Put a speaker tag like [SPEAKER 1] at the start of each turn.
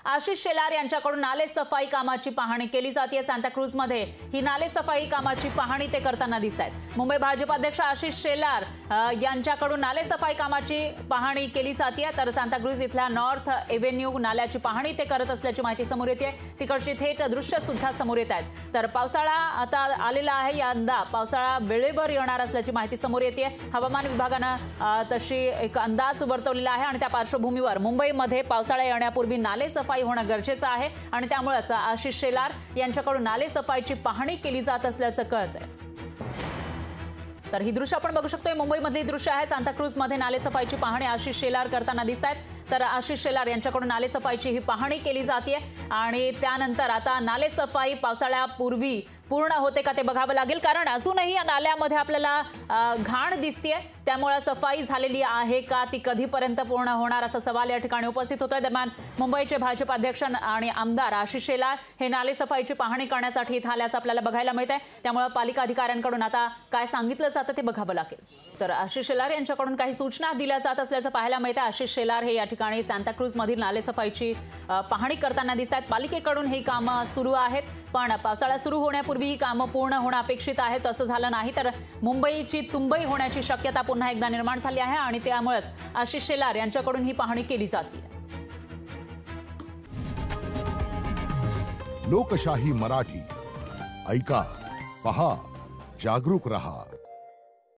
[SPEAKER 1] आशिष शेलार यांच्याकडून नाले सफाई कामाची पाहणी केली जाते। सांताक्रूजमध्ये ही नाले सफाई कामाची पाहणी ते करताना दिसत आहेत। मुंबई भाजप अध्यक्ष आशिष शेलार यांच्याकडून नाले सफाई कामाची पाहणी केली जाते। तर सांताक्रूज इथल्या नॉर्थ एव्हेन्यू नाल्याची पाहणी ते करत असल्याची माहिती समोर येते। तिकडची थेट दृश्य सुद्धा समोर येत आहेत। तर पावसाळा आता आलेला आहे, यंदा पावसाळा वेळेवर येणार असल्याची माहिती समोर येते। हवामान विभागाने तशी एक अंदाज वर्तवलेला आहे आणि त्या पार्श्वभूमीवर मुंबईमध्ये पावसाळा येण्यापूर्वी नाले सफाई होणं गरजेचं आहे आणि त्यामुळेच आशिष शेलार यांच्याकडून नाले सफाईची पाहणी केली जात असल्याचं कळतंय। तर ही दृश्य आपण बघू शकतोय, मुंबईमधली दृश्य आहे। सांताक्रूजमध्ये नाले सफाईची पाहणी आशिष शेलार करताना दिसत आहेत। तर आशिष शेलार यांच्याकडून नाले सफाईची ही पाहणी केली जाते आणि त्यानंतर आता नाले सफाई पावसाळ्यापूर्वी पूर्ण होते का ते बघावं लागेल, कारण अजूनही या नाल्यामध्ये आपल्याला घाण दिसते। त्यामुळे सफाई झालेली आहे का, ती कधीपर्यंत पूर्ण होणार असा सवाल या ठिकाणी उपस्थित होतोय। दरम्यान मुंबईचे भाजप अध्यक्ष आणि आमदार आशिष शेलार हे नाले सफाईची पाहणी करण्यासाठी इथं आल्याचं आपल्याला बघायला मिळत आहे। त्यामुळे पालिका अधिकाऱ्यांकडून आता काय सांगितलं जातं ते बघावं लागेल। तर आशिष शेलार यांच्याकडून काही सूचना दिल्या जात असल्याचं पाहायला मिळतं। आशिष शेलार हे या ठिकाणी सांताक्रूज मधील नाले सफाईची पाहणी करताना दिसत आहेत। पालिकेकडून ही कामं सुरू आहेत, पण पावसाळा सुरू होण्यापूर्वी ही कामं पूर्ण होणं अपेक्षित आहे। तसं झालं नाही तर मुंबईची तुंबई होण्याची शक्यता पुन्हा एकदा निर्माण झाली आहे आणि त्यामुळेच आशिष शेलार यांच्याकडून ही पाहणी केली जाते।
[SPEAKER 2] लोकशाही मराठी ऐका, पहा, जागरूक रहा।